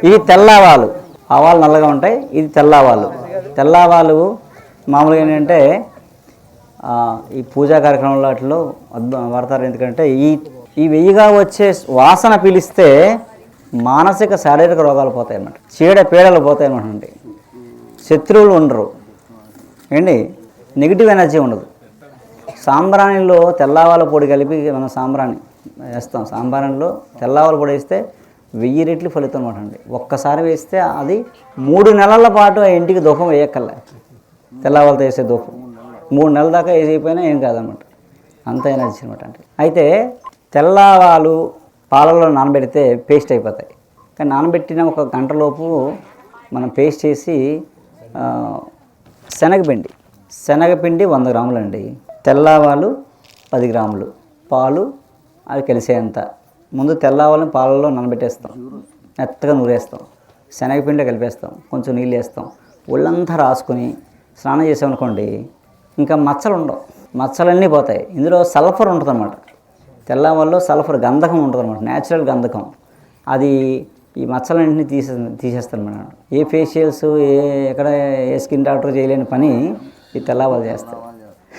ఇవి తెల్లవాలు. ఆవాలు నల్లగా ఉంటాయి, ఇది తెల్లవాలు. తెల్లవాలు మామూలుగా ఏంటంటే ఈ పూజా కార్యక్రమంలో వాటిలో వాడతారు. ఎందుకంటే ఈ వెయ్యిగా వచ్చే వాసన పీలిస్తే మానసిక శారీరక రోగాలు పోతాయి అన్నమాట, పీడలు పోతాయి అన్నమాట. శత్రువులు ఉండరు ఏంటి, నెగిటివ్ ఎనర్జీ ఉండదు. సాంబ్రాణిలో తెల్లవాల పొడి కలిపి మనం సాంబ్రాణి వేస్తాం. సాంబ్రాణిలో తెల్లవాల పొడి వేస్తే 1000 రెట్లు ఫలితం అనమాట అండి. ఒక్కసారి వేస్తే అది 3 నెలల పాటు ఆ ఇంటికి ధూపం వేయక్కర్లే. తెల్లవాళ్ళతో వేసే ధూపం 3 నెలల దాకా వేసిపోయినా ఏం కాదనమాట, అంత ఎనర్జీ అనమాట అండి. అయితే తెల్లవాలు పాలలో నానబెడితే పేస్ట్ అయిపోతాయి. కానీ నానబెట్టిన 1 గంటలోపు మనం పేస్ట్ చేసి శనగపిండి 100 గ్రాములు అండి, తెల్లవాలు 10 గ్రాములు, పాలు అవి కలిసేంత. ముందు తెల్లవాళ్ళని పాలలో నానబెట్టేస్తాం, మెత్తగా నూరేస్తాం, శనగపిండి కలిపేస్తాం, కొంచెం నీళ్ళు వేస్తాం, ఒళ్ళంతా రాసుకొని స్నానం చేసామనుకోండి ఇంకా మచ్చలు ఉండవు, మచ్చలన్నీ పోతాయి. ఇందులో సల్ఫర్ ఉంటుంది అన్నమాట. తెల్లవాళ్ళలో సల్ఫర్ గంధకం ఉంటుంది అన్నమాట, న్యాచురల్ గంధకం. అది ఈ మచ్చలన్నింటినీ తీసేస్తాను మేడం. ఏ ఫేషియల్స్ ఎక్కడ ఏ స్కిన్ డాక్టర్ చేయలేని పని ఈ తెల్లవాళ్ళు చేస్తారు.